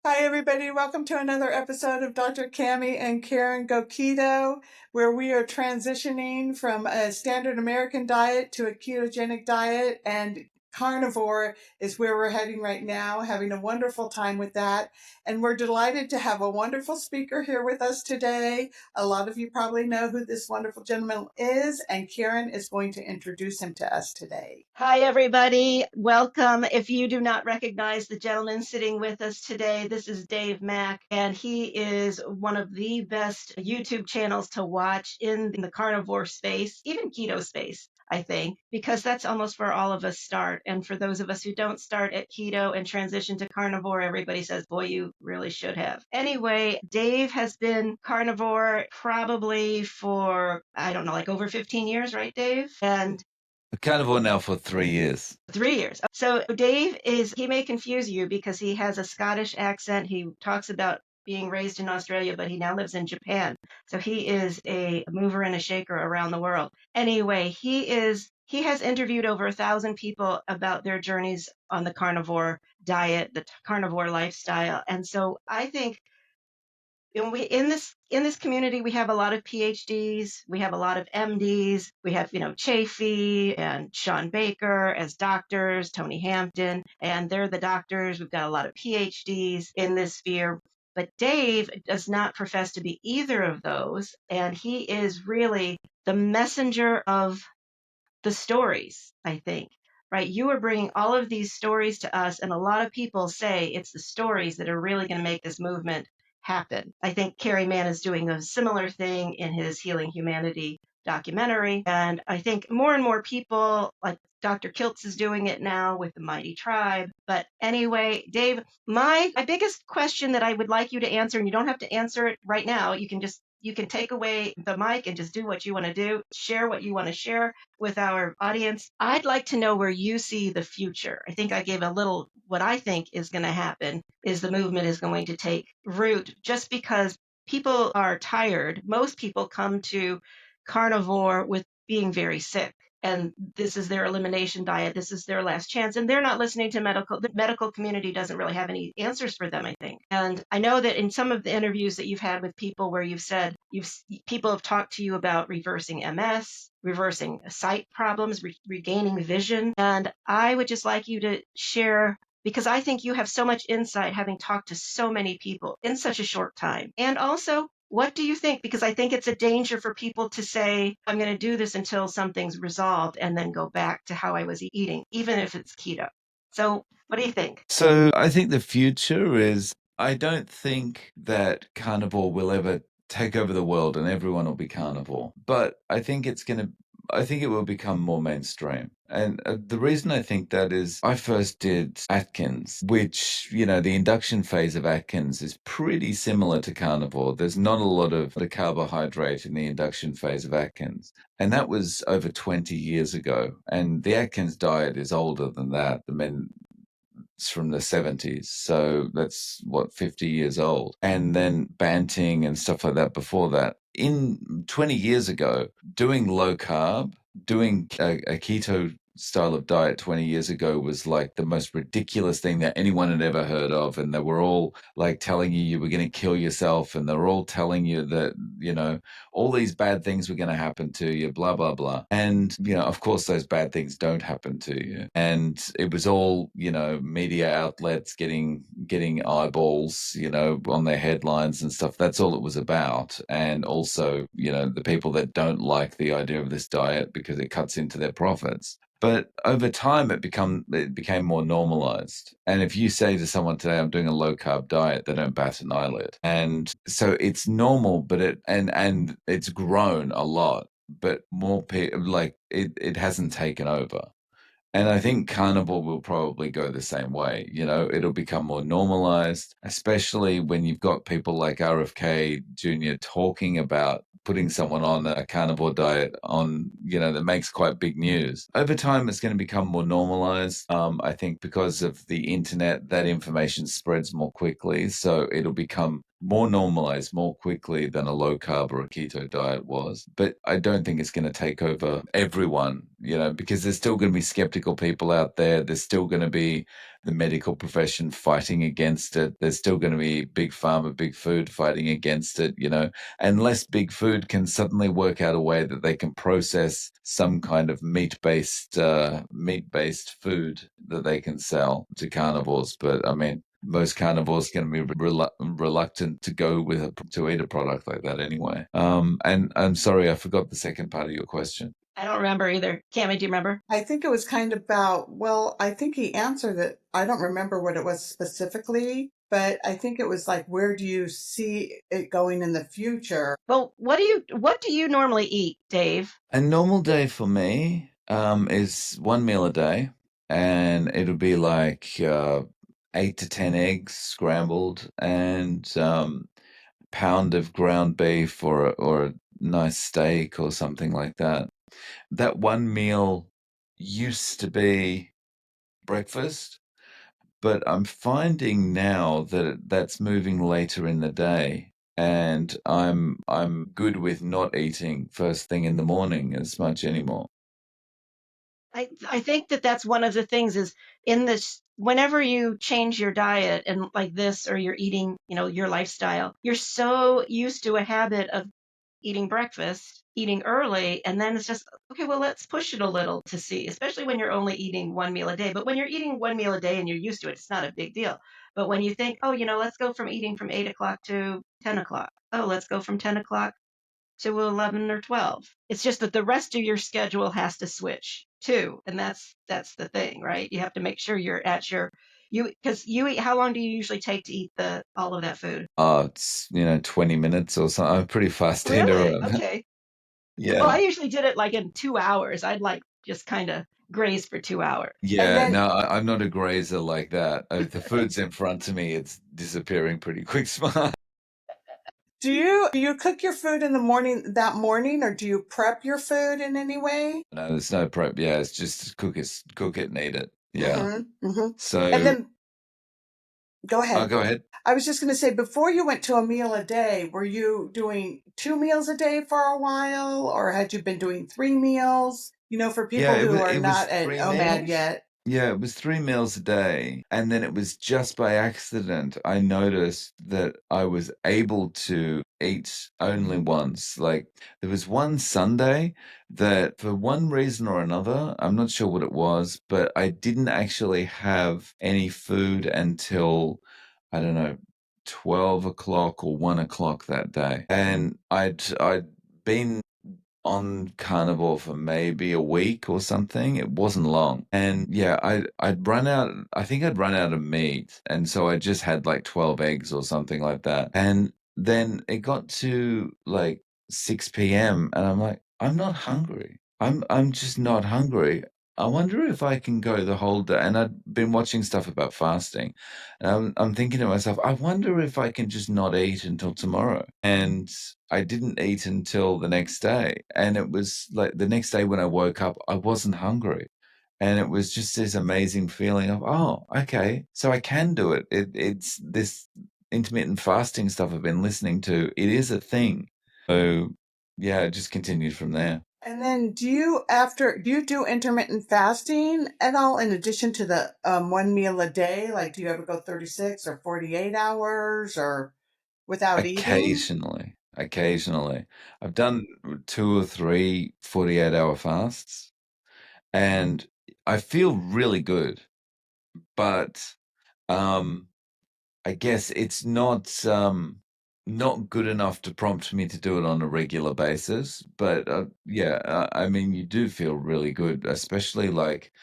Hi, everybody. Welcome to another episode of Dr. Cammy and Karen Go Keto, where we are transitioning from a standard American diet to a ketogenic diet, and carnivore is where we're heading right now, having a wonderful time with that. And we're delighted to have a wonderful speaker here with us today. A lot of you probably know who this wonderful gentleman is, and Karen is going to introduce him to us today. Hi, everybody. Welcome. If you do not recognize the gentleman sitting with us today, this is Dave Mack, and he is one of the best YouTube channels to watch in the carnivore space, even keto space, I think, because that's almost where all of us start. And for those of us who don't start at keto and transition to carnivore, everybody says, boy, you really should have. Anyway, Dave has been carnivore probably for, I don't know, like over 15 years, right, Dave? And Carnivore now for 3 years. 3 years. So Dave he may confuse you because he has a Scottish accent. He talks about being raised in Australia, but he now lives in Japan. So he is a mover and a shaker around the world. Anyway, he has interviewed over 1,000 people about their journeys on the carnivore diet, the carnivore lifestyle. And so I think in this community, we have a lot of PhDs, we have a lot of MDs, we have, Chafee and Sean Baker as doctors, Tony Hampton, and they're the doctors. We've got a lot of PhDs in this sphere. But Dave does not profess to be either of those. And he is really the messenger of the stories, I think. Right? You are bringing all of these stories to us, and a lot of people say it's the stories that are really going to make this movement happen. I think Kerry Mann is doing a similar thing in his Healing Humanity documentary, and I think more and more people, like Dr. Kiltz is doing it now with the Mighty Tribe. But anyway, Dave, my biggest question that I would like you to answer, and you don't have to answer it right now, you can take away the mic and just do what you want to do, share what you want to share with our audience. I'd like to know where you see the future. I think I gave a little what I think is going to happen is the movement is going to take root just because people are tired. Most people come to carnivore with being very sick. And this is their elimination diet. This is their last chance. And they're not listening to the medical community doesn't really have any answers for them, I think. And I know that in some of the interviews that you've had with people where you've said people have talked to you about reversing MS, reversing sight problems, regaining vision. And I would just like you to share, because I think you have so much insight having talked to so many people in such a short time. And also, what do you think? Because I think it's a danger for people to say, I'm going to do this until something's resolved and then go back to how I was eating, even if it's keto. So what do you think? So I think the future is, I don't think that carnivore will ever take over the world and everyone will be carnivore. But I think it will become more mainstream. And the reason I think that is I first did Atkins, which, the induction phase of Atkins is pretty similar to carnivore. There's not a lot of the carbohydrate in the induction phase of Atkins. And that was over 20 years ago. And the Atkins diet is older than that. It's from the 70s. So that's 50 years old. And then Banting and stuff like that before that. In 20 years ago, doing low carb, doing a keto style of diet 20 years ago was like the most ridiculous thing that anyone had ever heard of. And they were all like telling you were going to kill yourself. And they were all telling you that, all these bad things were going to happen to you, blah, blah, blah. And, of course, those bad things don't happen to you. And it was all, media outlets getting eyeballs, on their headlines and stuff. That's all it was about. And also, the people that don't like the idea of this diet because it cuts into their profits. But over time, it became more normalized. And if you say to someone today, I'm doing a low carb diet, they don't bat an eyelid. And so it's normal, but and it's grown a lot, but more people, it hasn't taken over. And I think carnivore will probably go the same way. It'll become more normalized, especially when you've got people like RFK Jr. talking about putting someone on a carnivore diet that makes quite big news. Over time, it's going to become more normalized. I think because of the internet, that information spreads more quickly. So it'll become more normalized more quickly than a low carb or a keto diet was. But I don't think it's going to take over everyone, because there's still going to be skeptical people out there. There's still going to be the medical profession fighting against it. There's still going to be big pharma, big food fighting against it, unless big food can suddenly work out a way that they can process some kind of meat-based food that they can sell to carnivores. But I mean, most carnivores can be reluctant to to eat a product like that anyway. And I'm sorry, I forgot the second part of your question. I don't remember either. Cammy, do you remember? I think it was kind of about, well, I think he answered it. I don't remember what it was specifically, but I think it was like, where do you see it going in the future? Well, what do you normally eat, Dave? A normal day for me is one meal a day, and it'll be like 8 to 10 eggs scrambled, and pound of ground beef or a nice steak or something like that. That one meal used to be breakfast, but I'm finding now that that's moving later in the day, and I'm good with not eating first thing in the morning as much anymore. I think that that's one of the things is in this, whenever you change your diet and like this, or you're eating, your lifestyle, you're so used to a habit of eating breakfast, eating early, and then it's just, okay, well, let's push it a little to see, especially when you're only eating one meal a day. But when you're eating one meal a day and you're used to it, it's not a big deal. But when you think, oh, let's go from eating from 8 o'clock to 10 o'clock. Oh, let's go from 10 o'clock to 11 or 12. It's just that the rest of your schedule has to switch too. And that's the thing, right? You have to make sure you're at because you eat, how long do you usually take to eat all of that food? It's 20 minutes or something. I'm a pretty fast eater. Really? Okay. Well, Yeah. I usually did it like in 2 hours. I'd like just kind of graze for 2 hours. And Yeah, then no, I'm not a grazer like that. If the food's in front of me, it's disappearing pretty quick. Smart. do you cook your food in the morning that morning, or do you prep your food in any way? No, there's no prep. Yeah, it's just cook it and eat it. Yeah. Mm-hmm, mm-hmm. And So, then go ahead. go ahead. I was just going to say, before you went to a meal a day, were you doing 2 meals a day for a while, or had you been doing 3 meals? For people Yeah, who are it was not at 3 meals. OMAD yet. Yeah, it was 3 meals a day. And then it was just by accident I noticed that I was able to eat only once. Like there was one Sunday that for one reason or another, I'm not sure what it was, but I didn't actually have any food until, I don't know, 12 o'clock or 1 o'clock that day. And I'd been on carnivore for maybe a week or something. It wasn't long. And yeah, I'd run out, I think I'd run out of meat. And so I just had like 12 eggs or something like that. And then it got to like 6 p.m. and I'm like, I'm not hungry. I'm just not hungry. I wonder if I can go the whole day. And I'd been watching stuff about fasting. And I'm thinking to myself, I wonder if I can just not eat until tomorrow. And I didn't eat until the next day. And it was like the next day when I woke up, I wasn't hungry. And it was just this amazing feeling of, oh, okay, so I can do it. It's this intermittent fasting stuff I've been listening to. It is a thing. So yeah, it just continued from there. And then do you do intermittent fasting at all in addition to the 1 meal a day? Like, do you ever go 36 or 48 hours or without eating? Occasionally. I've done 2 or 3 48-hour fasts, and I feel really good. But um, I guess it's not good enough to prompt me to do it on a regular basis. But yeah, I mean, you do feel really good, especially like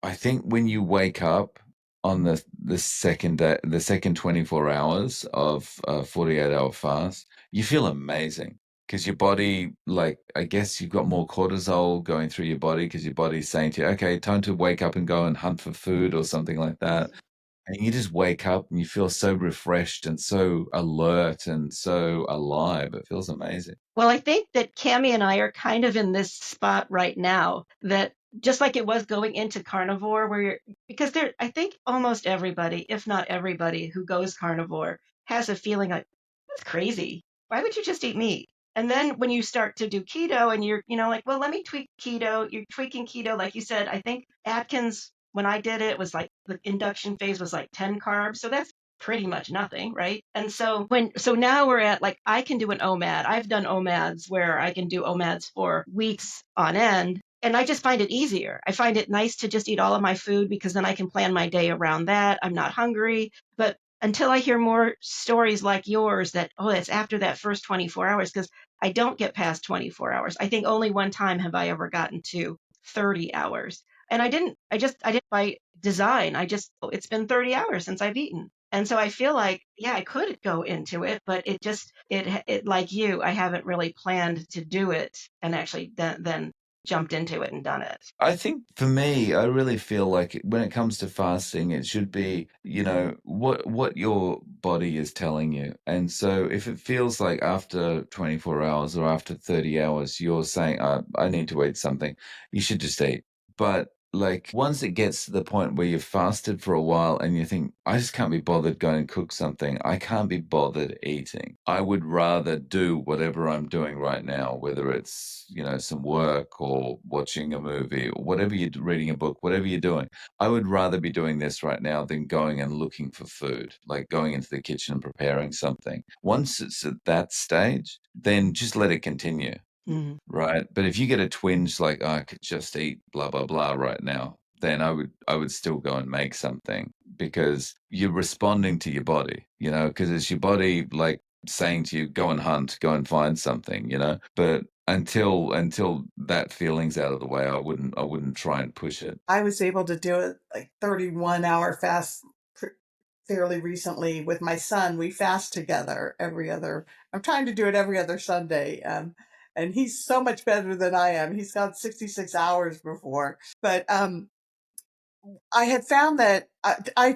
I think when you wake up on the second day, the second 24 hours of a 48-hour fast, you feel amazing because your body, like, I guess you've got more cortisol going through your body because your body's saying to you, okay, time to wake up and go and hunt for food or something like that. And you just wake up and you feel so refreshed and so alert and so alive. It feels amazing. Well, I think that Cammy and I are kind of in this spot right now that just like it was going into carnivore, because I think almost everybody, if not everybody who goes carnivore has a feeling like, that's crazy. Why would you just eat meat? And then when you start to do keto and you're, like, well, let me tweak keto. You're tweaking keto. Like you said, I think Atkins, when I did it, was like the induction phase was like 10 carbs. So that's pretty much nothing, right? And so now we're at like, I can do an OMAD. I've done OMADs where I can do OMADs for weeks on end. And I just find it easier. I find it nice to just eat all of my food because then I can plan my day around that. I'm not hungry. But until I hear more stories like yours that, oh, it's after that first 24 hours, because I don't get past 24 hours. I think only one time have I ever gotten to 30 hours. And I didn't by design. It's been 30 hours since I've eaten. And so I feel like, yeah, I could go into it, but it like you, I haven't really planned to do it and actually then jumped into it and done it. I think for me, I really feel like when it comes to fasting, it should be, what your body is telling you. And so if it feels like after 24 hours or after 30 hours, you're saying, I need to eat something, you should just eat. But like once it gets to the point where you've fasted for a while and you think, I just can't be bothered going and cook something. I can't be bothered eating. I would rather do whatever I'm doing right now, whether it's, some work or watching a movie or whatever you're reading a book, whatever you're doing. I would rather be doing this right now than going and looking for food, like going into the kitchen and preparing something. Once it's at that stage, then just let it continue. Mm. Right. But if you get a twinge like, I could just eat blah, blah, blah right now, then I would still go and make something because you're responding to your body, because it's your body like saying to you, go and hunt, go and find something, But until that feeling's out of the way, I wouldn't try and push it. I was able to do it like 31-hour fast fairly recently with my son. We fast together I'm trying to do it every other Sunday. And he's so much better than I am. He's got 66 hours before. But I had found that I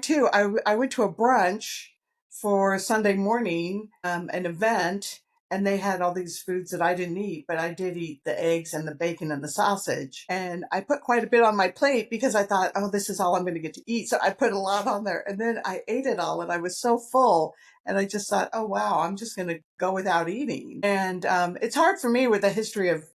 went to a brunch for Sunday morning, an event, and they had all these foods that I didn't eat, but I did eat the eggs and the bacon and the sausage. And I put quite a bit on my plate because I thought, oh, this is all I'm going to get to eat. So I put a lot on there, and then I ate it all and I was so full. And I just thought, oh, wow, I'm just going to go without eating. And it's hard for me with a history of,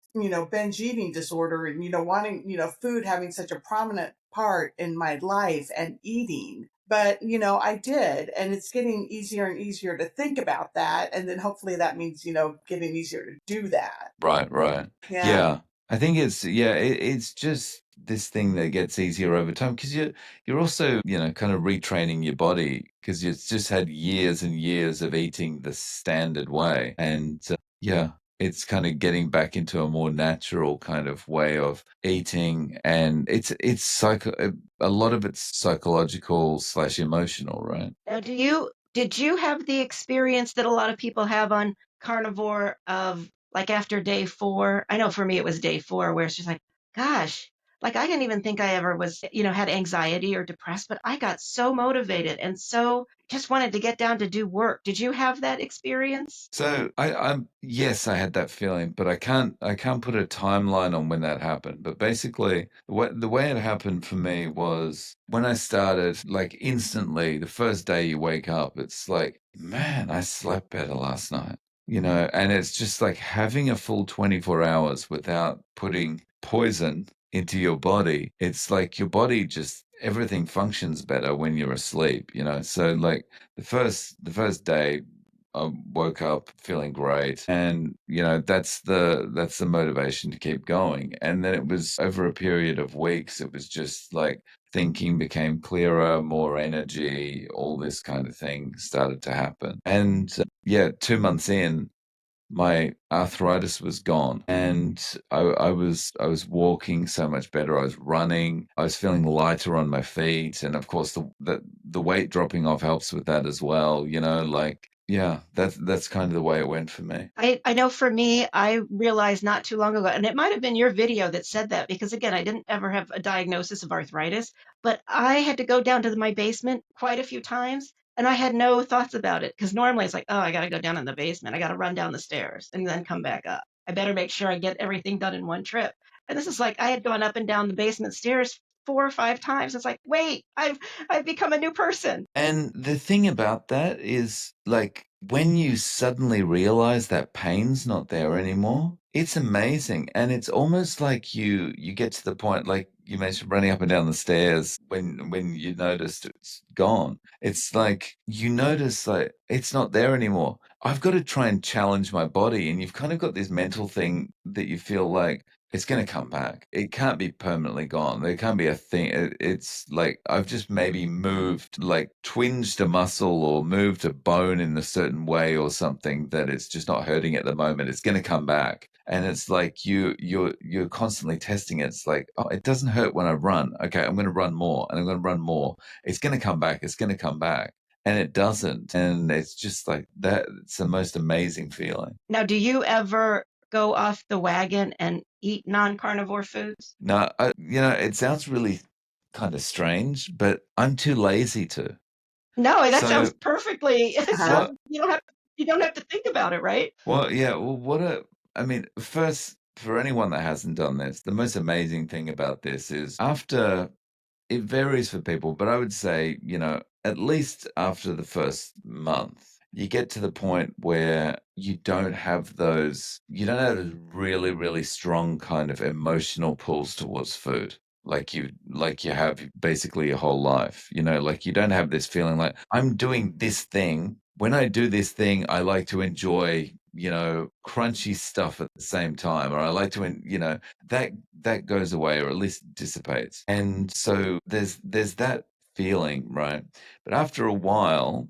binge eating disorder and, wanting, food having such a prominent part in my life and eating. But, I did. And it's getting easier and easier to think about that. And then hopefully that means, getting easier to do that. Right, right. Yeah. Yeah. I think it's just this thing that gets easier over time because you're also, kind of retraining your body because you've just had years and years of eating the standard way. And yeah, it's kind of getting back into a more natural kind of way of eating. And it's a lot of it's psychological/emotional, right? Now, did you have the experience that a lot of people have on carnivore of like after day 4? I know for me it was day 4 where it's just like, gosh, like I didn't even think I ever was, had anxiety or depressed, but I got so motivated and so just wanted to get down to do work. Did you have that experience? So yes, I had that feeling, but I can't put a timeline on when that happened. But basically, the way it happened for me was when I started, like instantly, the first day you wake up, it's like, man, I slept better last night, and it's just like having a full 24 hours without putting poison into your body. It's like your body just everything functions better when you're asleep, So like the first day I woke up feeling great, and that's the motivation to keep going. And then it was over a period of weeks. It was just like thinking became clearer, more energy, all this kind of thing started to happen. And yeah, 2 months in, my arthritis was gone, and I was walking so much better. I was running. I was feeling lighter on my feet, and of course the weight dropping off helps with that as well. Like yeah, that's kind of the way it went for me. I know for me, I realized not too long ago, and it might have been your video that said that because again, I didn't ever have a diagnosis of arthritis, but I had to go down to my basement quite a few times and I had no thoughts about it because normally it's like, oh, I got to go down in the basement. I got to run down the stairs and then come back up. I better make sure I get everything done in one trip. And this is like I had gone up and down the basement stairs 4 or 5 times. It's like, wait, I've become a new person. And the thing about that is, like, when you suddenly realize that pain's not there anymore, it's amazing. And it's almost like you get to the point, like you mentioned, running up and down the stairs when you noticed it's gone. It's like you notice like it's not there anymore. I've got to try and challenge my body, and you've kind of got this mental thing that you feel like it's going to come back. It can't be permanently gone. There can't be a thing. It's like I've just maybe moved, like twinged a muscle or moved a bone in a certain way or something that it's just not hurting at the moment. It's going to come back. And it's like you're constantly testing it. It's like, oh, it doesn't hurt when I run. Okay, I'm going to run more and I'm going to run more. It's going to come back. It's going to come back. And it doesn't. And it's just like that. It's the most amazing feeling. Now, do you ever go off the wagon and eat non-carnivore foods? No, it sounds really kind of strange, but I'm too lazy to. No, that sounds So perfectly. Uh-huh. You don't have to think about it, right? well, yeah, well, I mean, first, for anyone that hasn't done this, the most amazing thing about this is after it varies for people, but I would say, at least after the first month, you get to the point where you don't have those really, really strong kind of emotional pulls towards food. Like you have basically your whole life, like you don't have this feeling like I'm doing this thing. When I do this thing, I like to enjoy, crunchy stuff at the same time, or I like to, that goes away or at least dissipates. And so there's that feeling, right? But after a while,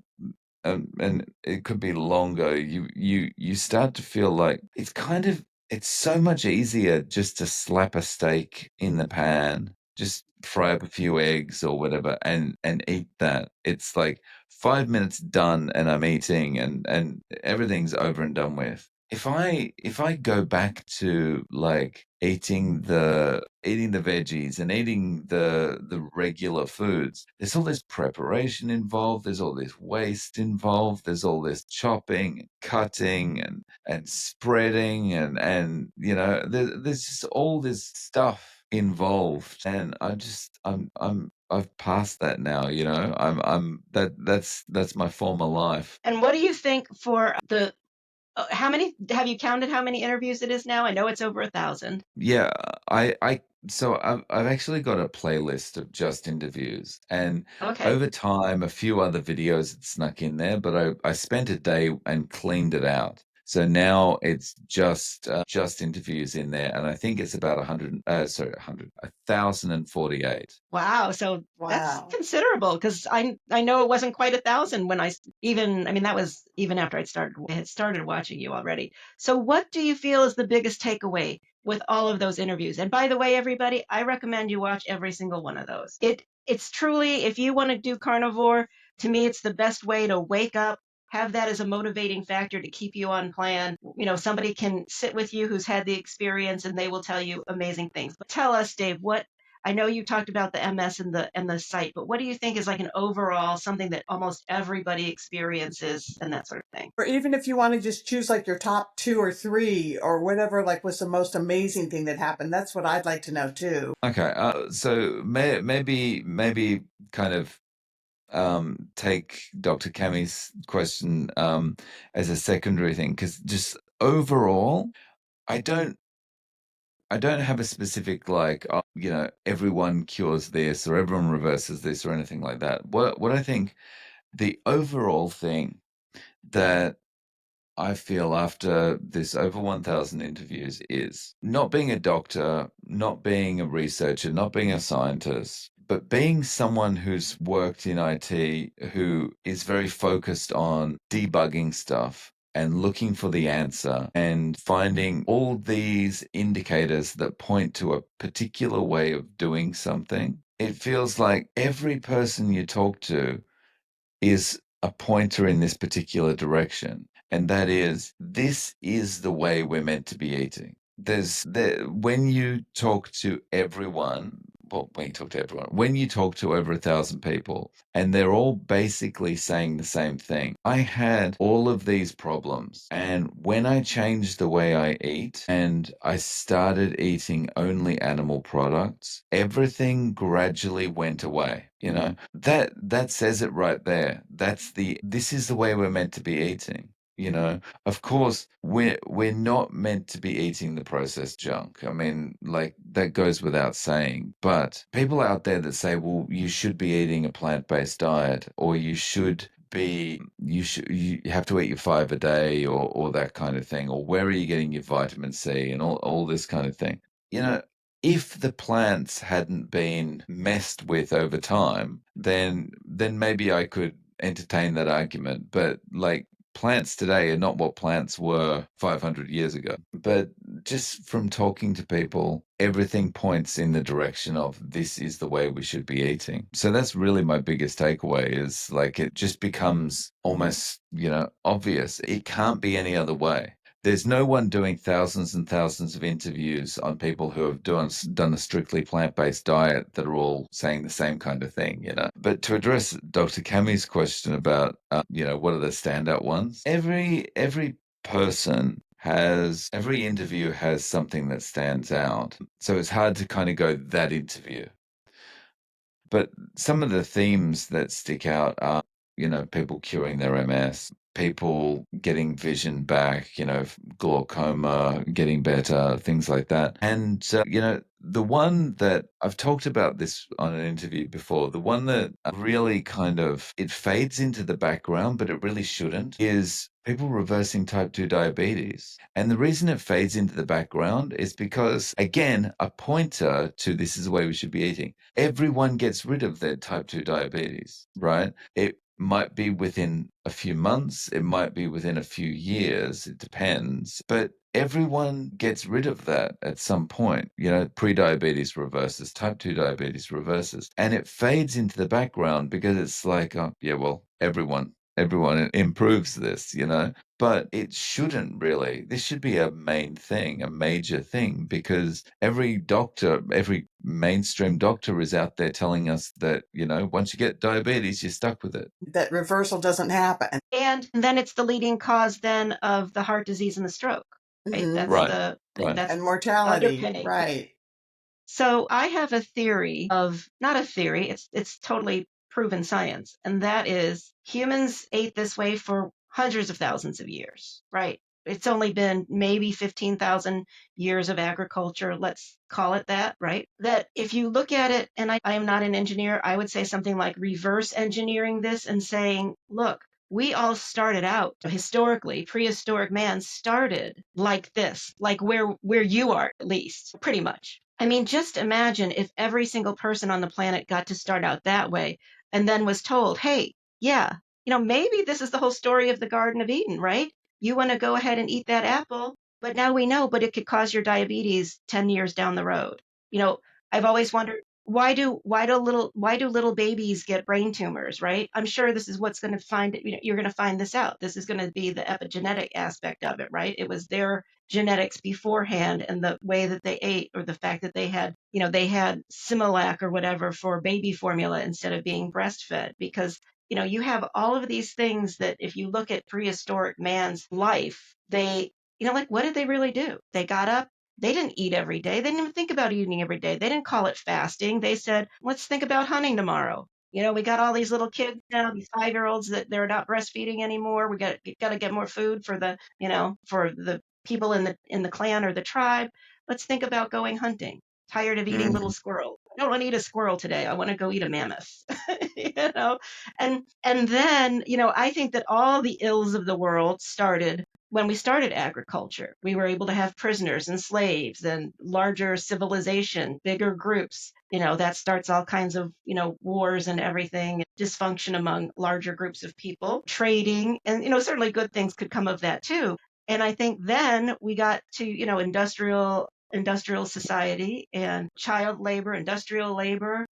and it could be longer, you start to feel like it's so much easier just to slap a steak in the pan, just fry up a few eggs or whatever and eat that. It's like 5 minutes done and I'm eating and everything's over and done with. If I go back to like eating the veggies and eating the regular foods, there's all this preparation involved, there's all this waste involved, there's all this chopping, cutting and spreading and there's just all this stuff involved. And I've passed that now, that's my former life. And what do you think for how many, have you counted how many interviews it is now? I know it's over 1,000. Yeah, I've actually got a playlist of just interviews, and Okay. over time, a few other videos had snuck in there, but I spent a day and cleaned it out. So now it's just interviews in there, and I think it's about 1,048. Wow. So that's Wow. considerable because I know it wasn't quite 1,000 when I mean, that was even after I had started watching you already. So what do you feel is the biggest takeaway with all of those interviews? And by the way, everybody, I recommend you watch every single one of those. It's truly, if you want to do carnivore, to me, it's the best way to wake up, have that as a motivating factor to keep you on plan. Somebody can sit with you who's had the experience and they will tell you amazing things. But tell us, Dave, I know you talked about the MS and the site, but what do you think is like an overall something that almost everybody experiences and that sort of thing? Or even if you want to just choose like your top 2 or 3 or whatever, like was the most amazing thing that happened. That's what I'd like to know too. Okay, so maybe kind of take Dr. Cammy's question as a secondary thing, because just overall, I don't have a specific like everyone cures this or everyone reverses this or anything like that. What I think the overall thing that I feel after this over 1,000 interviews is not being a doctor, not being a researcher, not being a scientist, but being someone who's worked in IT, who is very focused on debugging stuff and looking for the answer and finding all these indicators that point to a particular way of doing something. It feels like every person you talk to is a pointer in this particular direction. And that is, this is the way we're meant to be eating. When you talk to everyone, well, when you talk to everyone, when you talk to over 1,000 people and they're all basically saying the same thing. I had all of these problems. And when I changed the way I eat and I started eating only animal products, everything gradually went away. That says it right there. This is the way we're meant to be eating. Of course, we're not meant to be eating the processed junk. I mean, like that goes without saying. But people out there that say, well, you should be eating a plant-based diet, or you have to eat your 5 a day, or that kind of thing, or where are you getting your vitamin C and all this kind of thing. You know, if the plants hadn't been messed with over time, then maybe I could entertain that argument. But like plants today are not what plants were 500 years ago. But just from talking to people, everything points in the direction of this is the way we should be eating. So that's really my biggest takeaway is like it just becomes almost, obvious. It can't be any other way. There's no one doing thousands and thousands of interviews on people who have done a strictly plant-based diet that are all saying the same kind of thing. But to address Dr. Cammy's question about, what are the standout ones? Every person every interview has something that stands out. So it's hard to kind of go that interview. But some of the themes that stick out are, people curing their MS, people getting vision back, glaucoma, getting better, things like that. And, the one that I've talked about this on an interview before, the one that really it fades into the background, but it really shouldn't, is people reversing type 2 diabetes. And the reason it fades into the background is because, again, a pointer to this is the way we should be eating. Everyone gets rid of their type 2 diabetes, right? It might be within a few months, it might be within a few years, it depends. But everyone gets rid of that at some point. Pre-diabetes reverses, type 2 diabetes reverses, and it fades into the background because it's like, oh, yeah, well, everyone improves this, but it shouldn't really. This should be a main thing, a major thing, because every mainstream doctor is out there telling us that, once you get diabetes, you're stuck with it. That reversal doesn't happen. And then it's the leading cause then of the heart disease and the stroke. Right? Mhm. That's Right. that's And mortality, underpinning. right. So I have a theory not a theory, it's totally proven science, and that is humans ate this way for hundreds of thousands of years, right? It's only been maybe 15,000 years of agriculture, let's call it that, right? That if you look at it, and I am not an engineer, I would say something like reverse engineering this and saying, look, we all started out historically, prehistoric man started like this, like where you are at least, pretty much. I mean, just imagine if every single person on the planet got to start out that way and then was told, hey, yeah, maybe this is the whole story of the Garden of Eden, right? You want to go ahead and eat that apple, but now we know, but it could cause your diabetes 10 years down the road. I've always wondered, why do little babies get brain tumors, right? I'm sure this is what's going to find it. You're going to find this out. This is going to be the epigenetic aspect of it, right? It was their genetics beforehand and the way that they ate, or the fact that they had Similac or whatever for baby formula instead of being breastfed, because you have all of these things that if you look at prehistoric man's life, they like, what did they really do? They got up. They didn't eat every day. They didn't even think about eating every day. They didn't call it fasting. They said, let's think about hunting tomorrow. We got all these little kids now, these 5-year-olds that they're not breastfeeding anymore. We got to get more food for the people in the clan or the tribe. Let's think about going hunting. Tired of eating little squirrels. I don't want to eat a squirrel today. I want to go eat a mammoth. And then, I think that all the ills of the world started when we started agriculture. We were able to have prisoners and slaves and larger civilization, bigger groups. That starts all kinds of, wars and everything, dysfunction among larger groups of people, trading, and, certainly good things could come of that too. And I think then we got to, industrial society and child labor, industrial labor,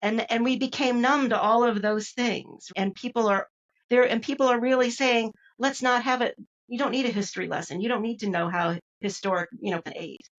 and we became numb to all of those things. And people are there, and people are really saying, let's not have it. You don't need a history lesson. You don't need to know how historic, can age.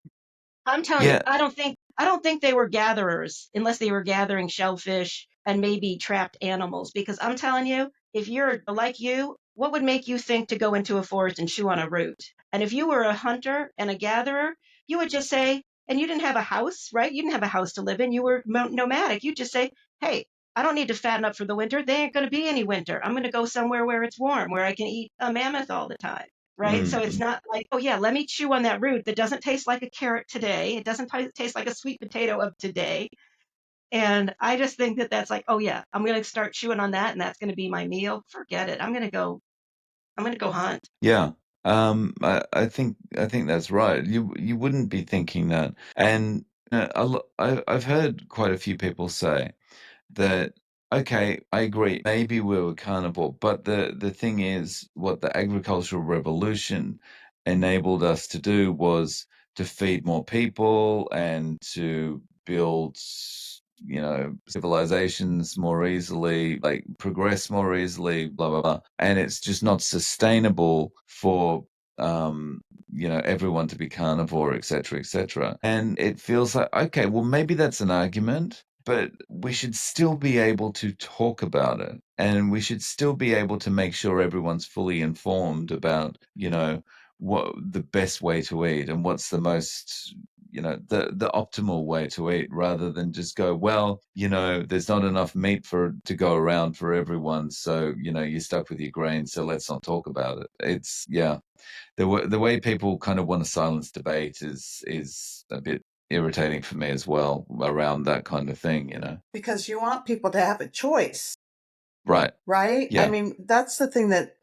I'm telling you, Yeah. I don't think I don't think they were gatherers unless they were gathering shellfish and maybe trapped animals. Because I'm telling you, if you're like you, what would make you think to go into a forest and chew on a root? And if you were a hunter and a gatherer, you would just say, and you didn't have a house, right? You didn't have a house to live in. You were nomadic. You'd just say, hey, I don't need to fatten up for the winter. There ain't going to be any winter. I'm going to go somewhere where it's warm, where I can eat a mammoth all the time. Right. So it's Mm. not like, oh, yeah, let me chew on that root that doesn't taste like a carrot today. It doesn't taste like a sweet potato of today. And I just think that that's like, oh, yeah, I'm going to start chewing on that. And that's going to be my meal. Forget it. I'm going to go hunt. Yeah. I think that's right. You wouldn't be thinking that. And I've heard quite a few people say that, okay, I agree, maybe we were carnivore, but the thing is, what the agricultural revolution enabled us to do was to feed more people and to build, civilizations more easily, like progress more easily, blah blah blah. And it's just not sustainable for everyone to be carnivore, etc., etc. And it feels like, okay, well, maybe that's an argument, but we should still be able to talk about it. And we should still be able to make sure everyone's fully informed about, what the best way to eat and what's the most, the optimal way to eat, rather than just go, well, there's not enough meat to go around for everyone. So, you're stuck with your grain. So let's not talk about it. It's, yeah. The way people kind of want to silence debate is a bit irritating for me as well, around that kind of thing. Because you want people to have a choice. Right. Right? Yeah. I mean, that's the thing that,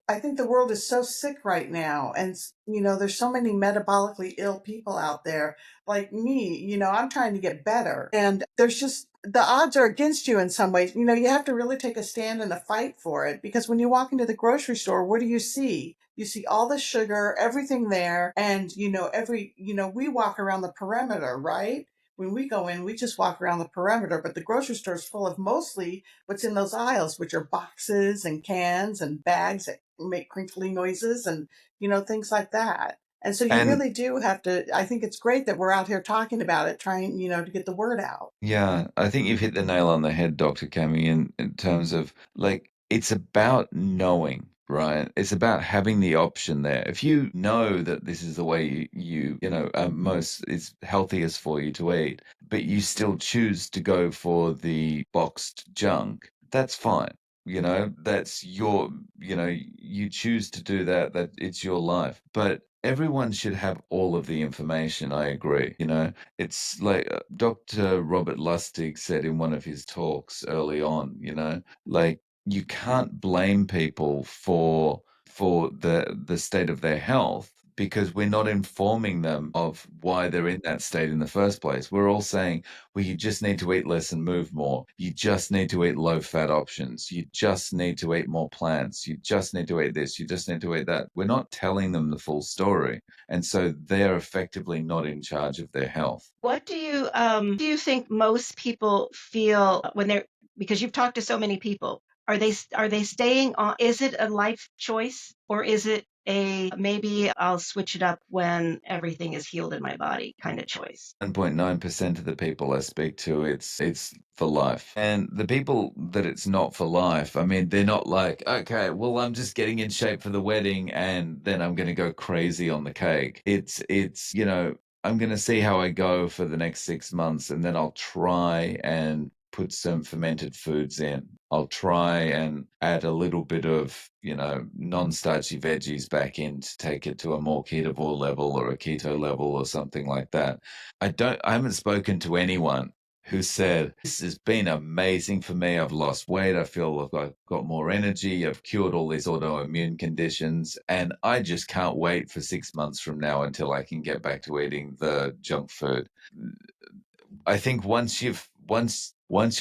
I think the world is so sick right now. And, there's so many metabolically ill people out there like me. I'm trying to get better. And there's just, the odds are against you in some ways. You have to really take a stand and a fight for it, because when you walk into the grocery store, what do you see? You see all the sugar, everything there. And, we walk around the perimeter, right? When we go in, we just walk around the perimeter, but the grocery store is full of mostly what's in those aisles, which are boxes and cans and bags that make crinkly noises and, things like that. And so you And really do have to, I think it's great that we're out here talking about it, trying, to get the word out. yeah, I think you've hit the nail on the head, Dr. Cammy, in terms of, like, it's about knowing, right? It's about having the option there. If you know that this is the way most it's healthiest for you to eat, but you still choose to go for the boxed junk, that's fine. That's you choose to do that, that it's your life. But everyone should have all of the information. I agree. It's like Dr. Robert Lustig said in one of his talks early on, like, you can't blame people for the state of their health, because we're not informing them of why they're in that state in the first place. We're all saying, well, you just need to eat less and move more. You just need to eat low fat options. You just need to eat more plants. You just need to eat this. You just need to eat that. We're not telling them the full story. And so they're effectively not in charge of their health. What do you think most people feel when they're, because you've talked to so many people, are they staying on, is it a life choice, or is it a maybe I'll switch it up when everything is healed in my body kind of choice? 1.9% of the people I speak to, it's for life. And the people that it's not for life, I mean, they're not like, okay, well, I'm just getting in shape for the wedding and then I'm going to go crazy on the cake. It's I'm going to see how I go for the next 6 months, and then I'll try and put some fermented foods in. I'll try and add a little bit of, non-starchy veggies back in to take it to a more carnivore level or a keto level or something like that. I haven't spoken to anyone who said, this has been amazing for me. I've lost weight. I feel I've got more energy. I've cured all these autoimmune conditions. And I just can't wait for 6 months from now until I can get back to eating the junk food. I think once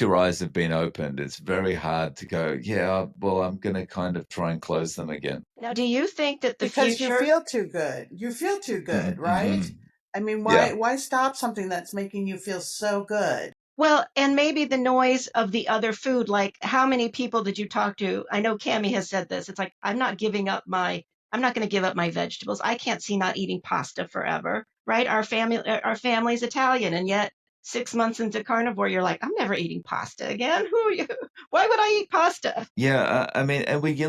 your eyes have been opened, it's very hard to go, yeah, well, I'm going to kind of try and close them again. Now, do you think that the Because you future, feel too good. You feel too good, right? Mm-hmm. I mean, Yeah. why stop something that's making you feel so good? well, and maybe the noise of the other food, like how many people did you talk to? I know Cammy has said this. It's like, I'm not going to give up my vegetables. I can't see not eating pasta forever. right? Our family's Italian, and yet 6 months into carnivore, you're like, I'm never eating pasta again. Who are you? Why would I eat pasta? Yeah, I mean, and when you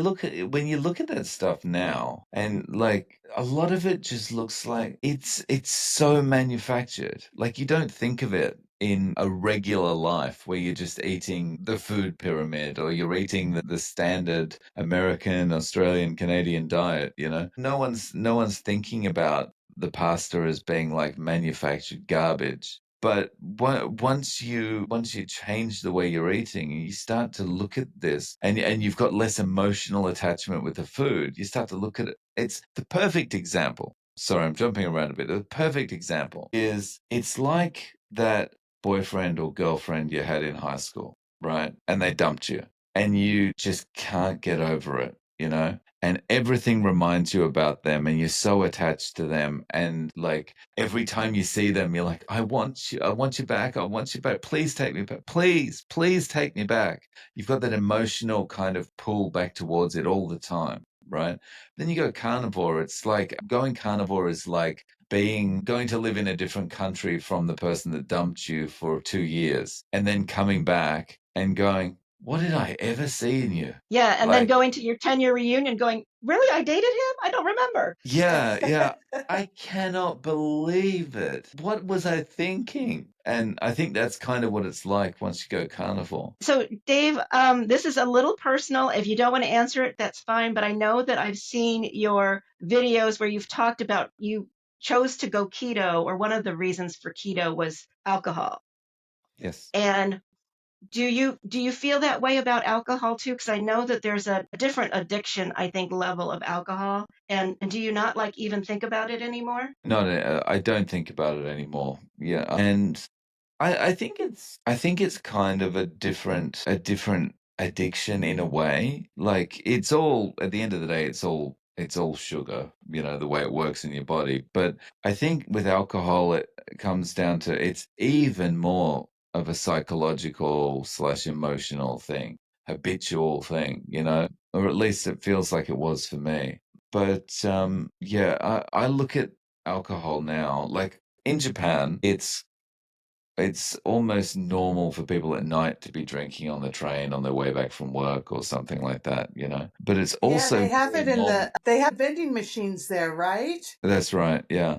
look at that stuff now, and like a lot of it just looks like it's so manufactured. Like you don't think of it in a regular life where you're just eating the food pyramid or you're eating the standard American, Australian, Canadian diet, you know. No one's thinking about the pasta as being like manufactured garbage. But once you change the way you're eating, and you start to look at this, and you've got less emotional attachment with the food, you start to look at it. It's the perfect example. Sorry, I'm jumping around a bit. The perfect example is it's like that boyfriend or girlfriend you had in high school, right? And they dumped you, and you just can't get over it, you know? And everything reminds you about them, and you're so attached to them. And like every time you see them, you're like, I want you back, I want you back. Please take me back. Please take me back. You've got that emotional kind of pull back towards it all the time, right? Then you go carnivore. It's like going carnivore is like going to live in a different country from the person that dumped you for 2 years and then coming back and going, what did I ever see in you? Yeah, and then Like, going to your 10-year reunion going, really, I dated him? I don't remember. yeah. I cannot believe it. What was I thinking? And I think that's kind of what it's like once you go carnivore. So, Dave, this is a little personal. If you don't want to answer it, that's fine. But I know that I've seen your videos where you've talked about you chose to go keto, or one of the reasons for keto was alcohol. Yes. And do you feel that way about alcohol too? Because I know that there's a different addiction, I think, level of alcohol. And do you not like even think about it anymore? No, no, I don't think about it anymore. Yeah. And I think it's kind of a different addiction in a way. Like it's all at the end of the day, it's all sugar, the way it works in your body. But I think with alcohol, it comes down to it's even more of a psychological slash emotional thing, habitual thing, or at least it feels like it was for me. But yeah, I look at alcohol now, like in Japan, it's almost normal for people at night to be drinking on the train on their way back from work or something like that. But it's Yeah, also very normal. they have vending machines there, right? That's right, yeah.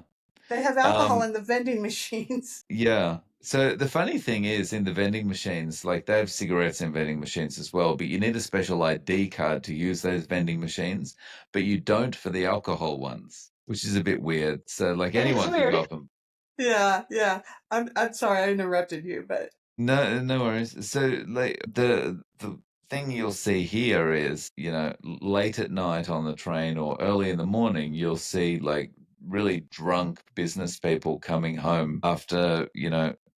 They have alcohol Um, in the vending machines. yeah. So the funny thing is, in the vending machines, like they have cigarettes in vending machines as well, but you need a special ID card to use those vending machines, but you don't for the alcohol ones, which is a bit weird. So like It is anyone can go weird. up and Yeah, yeah. I'm sorry I interrupted you, but No, no worries. So, like the thing you'll see here is, late at night on the train or early in the morning, you'll see like really drunk business people coming home after,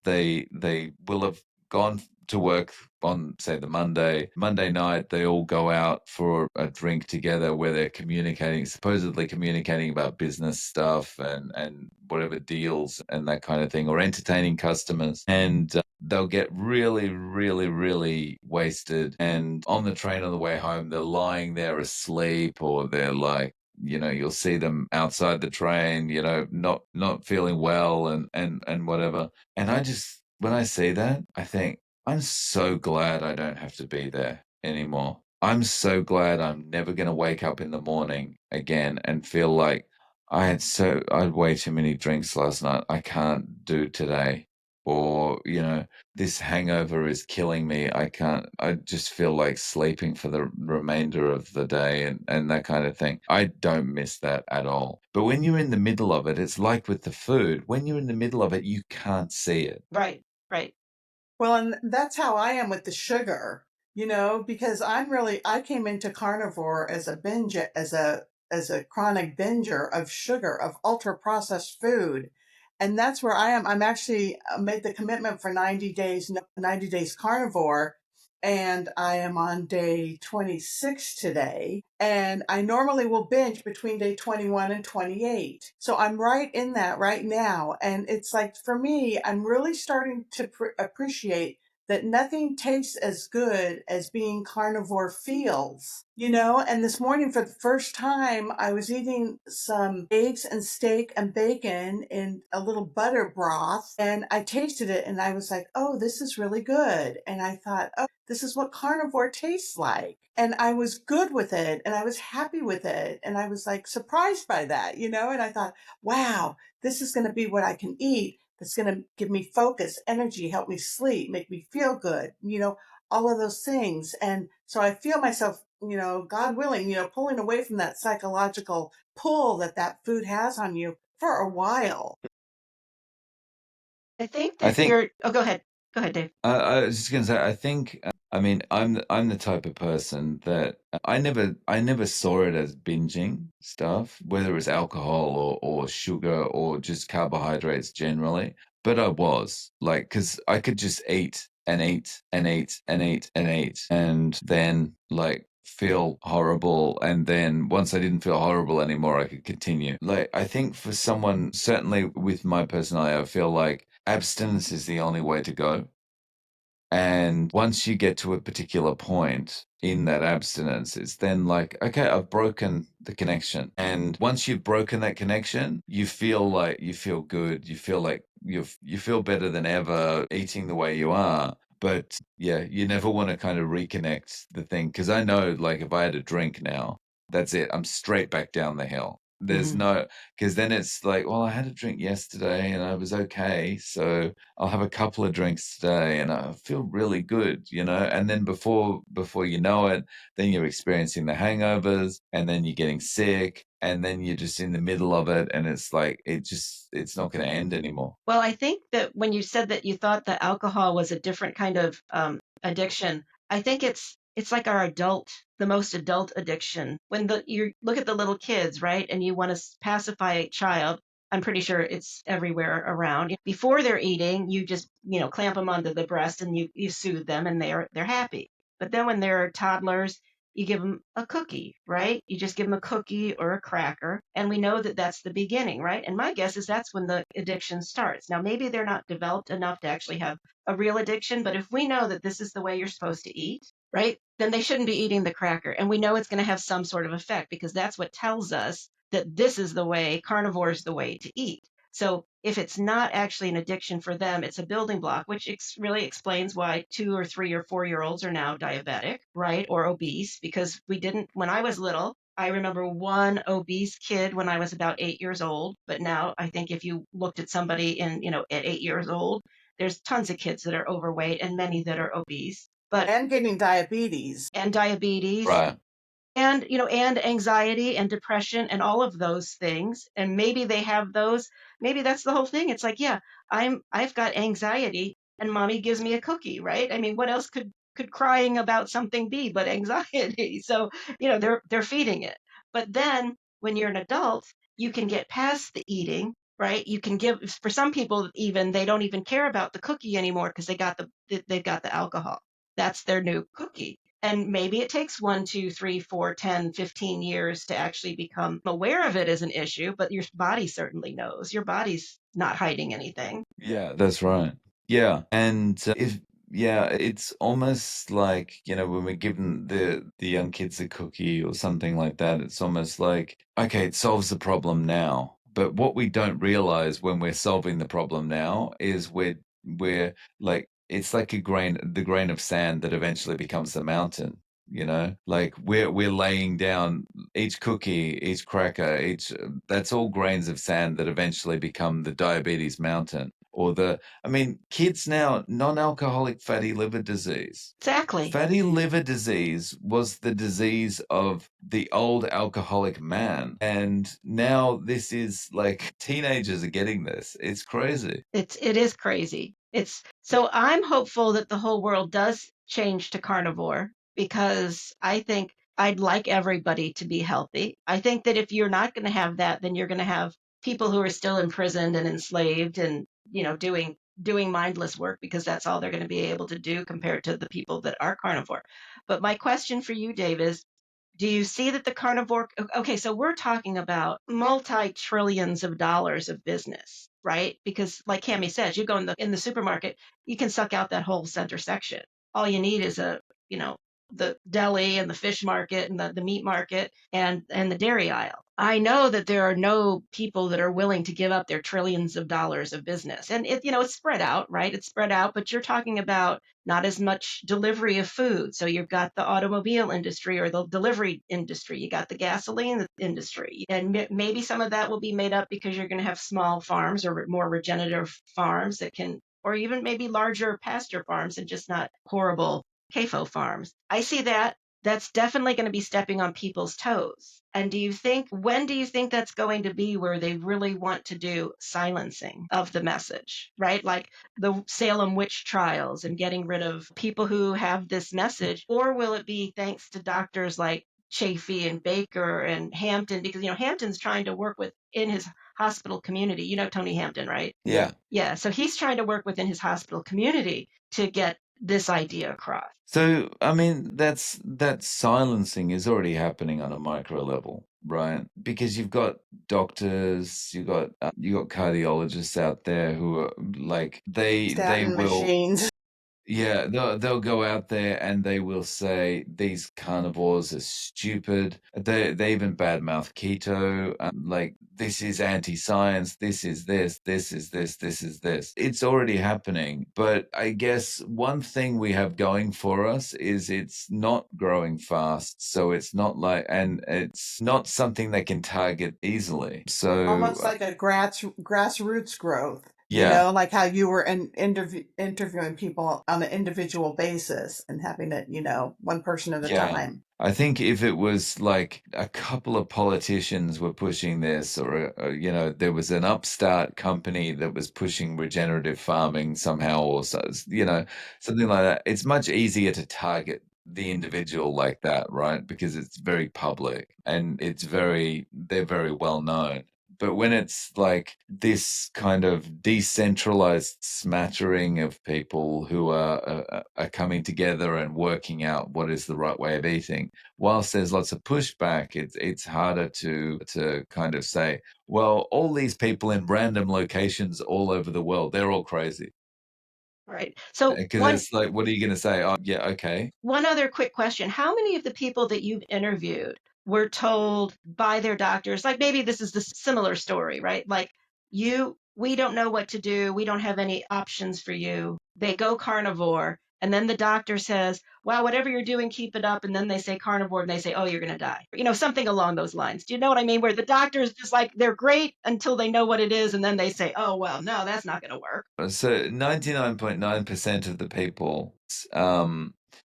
they will have gone to work on, say, the Monday night, they all go out for a drink together where they're supposedly communicating about business stuff and whatever deals and that kind of thing, or entertaining customers. And they'll get really, really, really wasted. And on the train on the way home, they're lying there asleep, or they're like, you'll see them outside the train, not feeling well and whatever. And when I see that, I think, I'm so glad I don't have to be there anymore. I'm so glad I'm never going to wake up in the morning again and feel like I had way too many drinks last night. I can't do today. Or, this hangover is killing me. I just feel like sleeping for the remainder of the day and that kind of thing. I don't miss that at all. But when you're in the middle of it, it's like with the food. When you're in the middle of it, you can't see it. Right, right. well, and that's how I am with the sugar, because I came into carnivore as a chronic binger of sugar, of ultra processed food. And that's where I am. I'm actually made the commitment for 90 days, 90 days carnivore. And I am on day 26 today. And I normally will binge between day 21 and 28. So I'm right in that right now. And it's like, for me, I'm really starting to appreciate that nothing tastes as good as being carnivore feels, you know? And this morning, for the first time, I was eating some eggs and steak and bacon in a little butter broth, and I tasted it and I was like, oh, this is really good. And I thought, oh, this is what carnivore tastes like. And I was good with it and I was happy with it. And I was like surprised by that, you know? And I thought, wow, this is going to be what I can eat. That's going to give me focus, energy, help me sleep, make me feel good, you know, all of those things. And so I feel myself, you know, God willing, you know, pulling away from that psychological pull that that food has on you for a while. I think I that think you're, oh, go ahead. Go ahead, Dave. I was just going to say, I think, I mean, I'm the type of person that I never saw it as binging stuff, whether it's alcohol or sugar or just carbohydrates generally. But I was like, because I could just eat and eat and eat and eat and eat, and then like feel horrible. And then once I didn't feel horrible anymore, I could continue. Like, I think for someone, certainly with my personality, I feel like abstinence is the only way to go. And once you get to a particular point in that abstinence, it's then like, okay, I've broken the connection. And once you've broken that connection, you feel like you feel good. You feel like you feel better than ever eating the way you are. But yeah, you never want to kind of reconnect the thing. Because I know, like, if I had a drink now, that's it. I'm straight back down the hill. There's no, because then it's like, well, I had a drink yesterday and I was okay. So I'll have a couple of drinks today and I feel really good, you know? And then before you know it, then you're experiencing the hangovers and then you're getting sick and then you're just in the middle of it and it's like it's not going to end anymore. Well, I think that when you said that you thought that alcohol was a different kind of addiction, I think it's like the most adult addiction. When you look at the little kids, right, and you want to pacify a child, I'm pretty sure it's everywhere around. Before they're eating, you just clamp them onto the breast and you soothe them, and they're happy. But then when they're toddlers, you give them a cookie, right? You just give them a cookie or a cracker. And we know that that's the beginning, right? And my guess is that's when the addiction starts. Now, maybe they're not developed enough to actually have a real addiction, but if we know that this is the way you're supposed to eat, right, then they shouldn't be eating the cracker. And we know it's going to have some sort of effect because that's what tells us that this is the way, carnivore is the way to eat. So if it's not actually an addiction for them, it's a building block, which really explains why 2 or 3 or 4-year-olds are now diabetic, right? Or obese, because when I was little, I remember one obese kid when I was about 8 years old. But now I think if you looked at somebody at 8 years old, there's tons of kids that are overweight and many that are obese. And getting diabetes. And diabetes Right. and anxiety and depression and all of those things, and maybe they have those. Maybe that's the whole thing. It's like, yeah, I've got anxiety and mommy gives me a cookie, right? I mean, what else could crying about something be but anxiety? So they're feeding it. But then when you're an adult, you can get past the eating, right? You can give, for some people, even they don't even care about the cookie anymore because they've got the alcohol. That's their new cookie. And maybe it takes 1, 2, 3, 4, 10, 15 years to actually become aware of it as an issue, but your body certainly knows. Your body's not hiding anything. Yeah, that's right. Yeah, and it's almost like, you know, when we're giving the young kids a cookie or something like that, it's almost like, okay, it solves the problem now. But what we don't realize when we're solving the problem now is we're like, it's like the grain of sand that eventually becomes the mountain. You know, like we're laying down each cookie, each cracker, each that's all grains of sand that eventually become the diabetes mountain or I mean, kids now, non-alcoholic fatty liver disease. Exactly. Fatty liver disease was the disease of the old alcoholic man. And now this is like teenagers are getting this. It's crazy. It is crazy. So I'm hopeful that the whole world does change to carnivore because I think I'd like everybody to be healthy. I think that if you're not going to have that, then you're going to have people who are still imprisoned and enslaved and, doing mindless work because that's all they're going to be able to do compared to the people that are carnivore. But my question for you, Dave, is do you see that the carnivore, okay, so we're talking about multi-trillions of dollars of business. right? Because like Cammy says, you go in the supermarket, you can suck out that whole center section. All you need is you know, the deli and the fish market and the meat market and the dairy aisle. I know that there are no people that are willing to give up their trillions of dollars of business. And it's spread out, right? It's spread out, but you're talking about not as much delivery of food. So you've got the automobile industry or the delivery industry. You got the gasoline industry. And maybe some of that will be made up because you're going to have small farms or more regenerative farms that can, or even maybe larger pasture farms and just not horrible CAFO farms. I see that. That's definitely going to be stepping on people's toes. And when do you think that's going to be where they really want to do silencing of the message, right? Like the Salem witch trials and getting rid of people who have this message? Or will it be thanks to doctors like Chafee and Baker and Hampton? Because, Hampton's trying to work in his hospital community. You know Tony Hampton, right? Yeah. Yeah. So he's trying to work within his hospital community to get this idea across. So, I mean, that silencing is already happening on a micro level, right? Because you've got doctors, you got cardiologists out there who are like they Statin will. machines. Yeah, they'll go out there and they will say these carnivores are stupid. They even badmouth keto. Like this is anti-science. This is this. This is this. This is this. It's already happening. But I guess one thing we have going for us is it's not growing fast. So it's not and it's not something they can target easily. So Almost like a grassroots growth. yeah. Like how you were interviewing people on an individual basis and having it, one person at a Yeah. time. I think if it was like a couple of politicians were pushing this, or there was an upstart company that was pushing regenerative farming somehow, or something like that, it's much easier to target the individual like that, right? Because it's very public and they're very well known. But when it's like this kind of decentralized smattering of people who are coming together and working out what is the right way of eating, whilst there's lots of pushback, it's harder to kind of say, well, all these people in random locations all over the world, they're all crazy. Right. So Because it's like, what are you going to say? Oh, yeah, okay. one other quick question. How many of the people that you've interviewed were told by their doctors, like maybe this is the similar story, right? Like we don't know what to do. We don't have any options for you. They go carnivore. And then the doctor says, well, whatever you're doing, keep it up. And then they say carnivore and they say, oh, you're going to die. Something along those lines. Do you know what I mean? Where the doctor's just like, they're great until they know what it is. And then they say, oh, well, no, that's not going to work. So 99.9% of the people,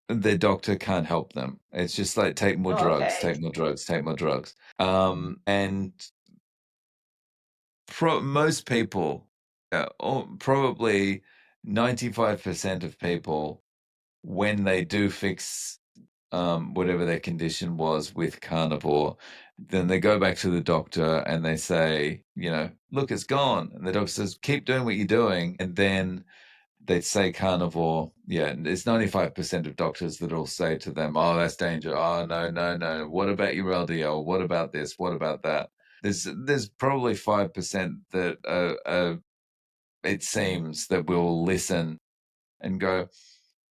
their doctor can't help them. It's just like, take more drugs, Okay. take more drugs, take more drugs. And most people, or probably 95% of people, when they do fix whatever their condition was with carnivore, then they go back to the doctor and they say, look, it's gone. And the doctor says, keep doing what you're doing. And then they say carnivore. Yeah, it's 95% of doctors that will say to them, oh, that's danger. Oh, no, no, no. What about your LDL? What about this? What about that? There's probably 5% that it seems that will listen and go,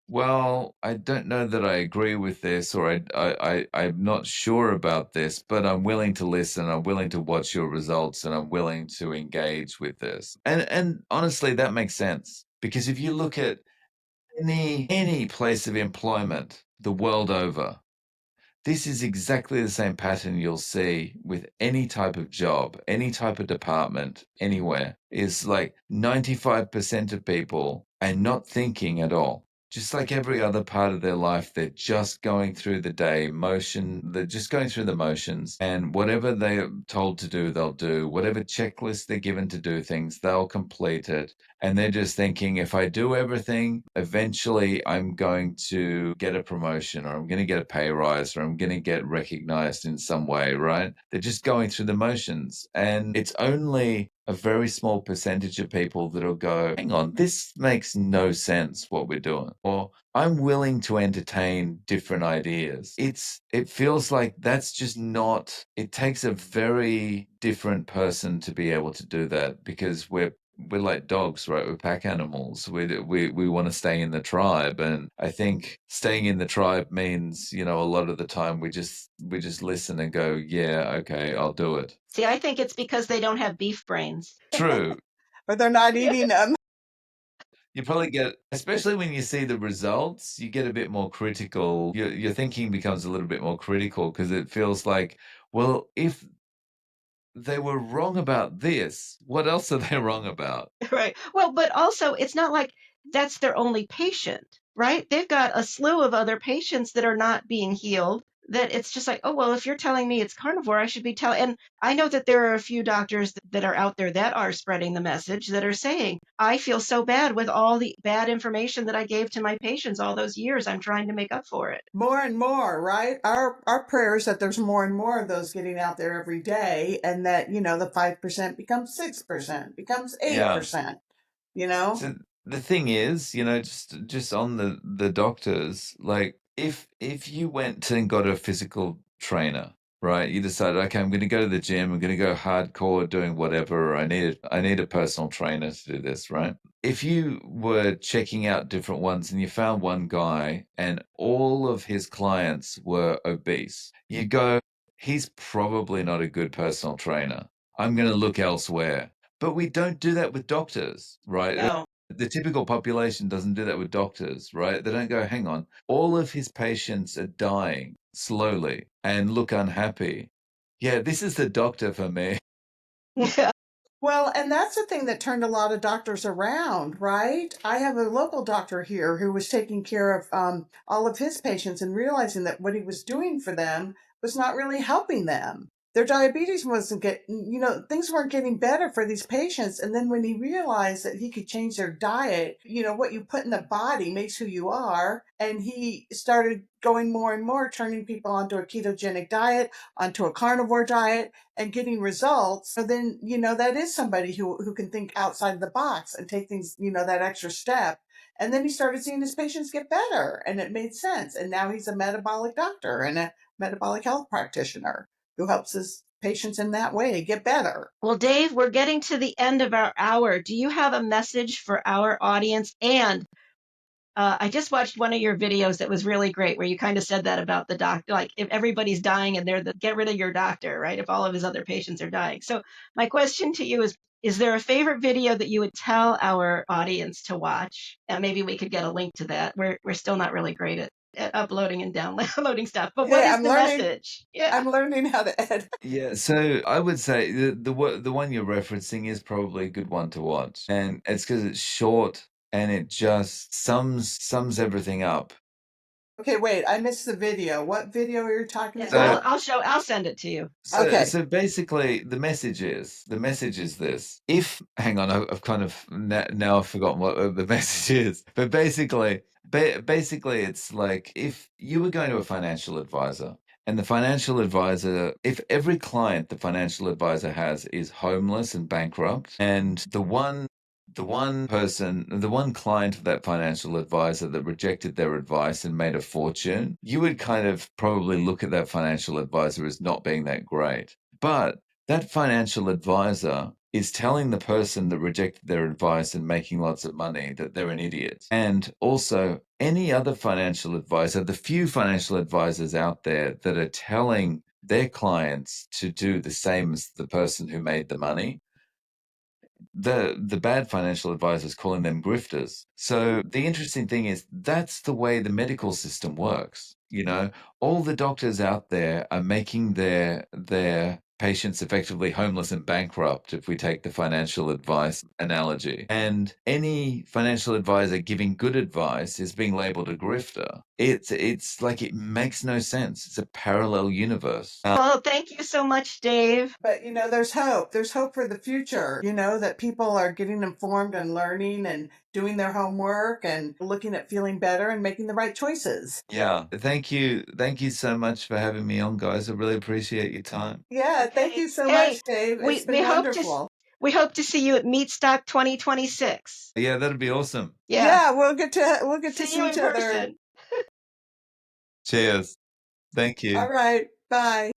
well, I don't know that I agree with this, or I'm not sure about this, but I'm willing to listen. I'm willing to watch your results, and I'm willing to engage with this. And honestly, that makes sense, because if you look at any place of employment the world over, this is exactly the same pattern you'll see with any type of job, any type of department, anywhere. Is like 95% of people are not thinking at all. Just like every other part of their life, they're just going through the day they're just going through the motions, and whatever they're told to do, they'll do. Whatever checklist they're given to do things, they'll complete it. And they're just thinking, if I do everything, eventually I'm going to get a promotion, or I'm going to get a pay rise, or I'm going to get recognized in some way, right? They're just going through the motions. And it's only a very small percentage of people that'll go, hang on, this makes no sense what we're doing. Or I'm willing to entertain different ideas. It feels like that's just not, it takes a very different person to be able to do that, because we're we're like dogs, right? We're pack animals. We want to stay in the tribe, and I think staying in the tribe means, a lot of the time we just listen and go, yeah, okay, I'll do it. See, I think it's because they don't have beef brains. True. Or they're not eating them. You probably get, especially when you see the results, you get a bit more critical. Your thinking becomes a little bit more critical because it feels like, well, if they were wrong about this, what else are they wrong about? Right. Well, but also it's not like that's their only patient, right? They've got a slew of other patients that are not being healed. That it's just like, oh, well, if you're telling me it's carnivore, I should be telling. And I know that there are a few doctors that are out there that are spreading the message that are saying, I feel so bad with all the bad information that I gave to my patients all those years. I'm trying to make up for it. More and more, right? Our prayer is that there's more and more of those getting out there every day, and that the 5% becomes 6%, becomes 8%. So the thing is, just on the doctors, like if you went and got a physical trainer, right? You decided, okay, I'm going to go to the gym, I'm going to go hardcore doing whatever. I need a personal trainer to do this, right? If you were checking out different ones and you found one guy and all of his clients were obese, you go, he's probably not a good personal trainer. I'm going to look elsewhere. But we don't do that with doctors, right? No. The typical population doesn't do that with doctors, right? They don't go, hang on, all of his patients are dying slowly and look unhappy. Yeah, this is the doctor for me. Well, and that's the thing that turned a lot of doctors around, right? I have a local doctor here who was taking care of all of his patients and realizing that what he was doing for them was not really helping them. Their diabetes wasn't things weren't getting better for these patients. And then when he realized that he could change their diet, what you put in the body makes who you are. And he started going more and more, turning people onto a ketogenic diet, onto a carnivore diet, and getting results. So then, that is somebody who can think outside the box and take things, that extra step. And then he started seeing his patients get better, and it made sense. And now he's a metabolic doctor and a metabolic health practitioner who helps his patients in that way get better. Well, Dave, we're getting to the end of our hour. Do you have a message for our audience? And I just watched one of your videos that was really great, where you kind of said that about the doctor, like if everybody's dying and get rid of your doctor, right? If all of his other patients are dying. So my question to you is there a favorite video that you would tell our audience to watch? And maybe we could get a link to that. We're still not really great at uploading and downloading stuff, but what is the message? Yeah. I'm learning how to edit. Yeah, so I would say the one you're referencing is probably a good one to watch, and it's because it's short and it just sums everything up. Okay, wait, I missed the video. What video are you talking Yes, about? I'll send it to you. Okay. So basically, the message is this. Hang on, I've kind of now I've forgotten what the message is. But basically, it's like if you were going to a financial advisor, and the financial advisor, if every client the financial advisor has is homeless and bankrupt, and the one client of that financial advisor that rejected their advice and made a fortune, you would kind of probably look at that financial advisor as not being that great. But that financial advisor is telling the person that rejected their advice and making lots of money that they're an idiot. And also, any other financial advisor, the few financial advisors out there that are telling their clients to do the same as the person who made the money, the bad financial advisors calling them grifters. So the interesting thing is that's the way the medical system works. All the doctors out there are making their patients effectively homeless and bankrupt, if we take the financial advice analogy. And any financial advisor giving good advice is being labeled a grifter. It's like it makes no sense. It's a parallel universe. Well, thank you so much, Dave. But there's hope. There's hope for the future. That people are getting informed and learning and doing their homework and looking at feeling better and making the right choices. Yeah. Thank you so much for having me on, guys. I really appreciate your time. Yeah, thank you so much, Dave. It's been wonderful. We hope to see you at Meatstock 2026. Yeah, that'd be awesome. Yeah, we'll get to see you each in other. person. Cheers. Thank you. All right. Bye.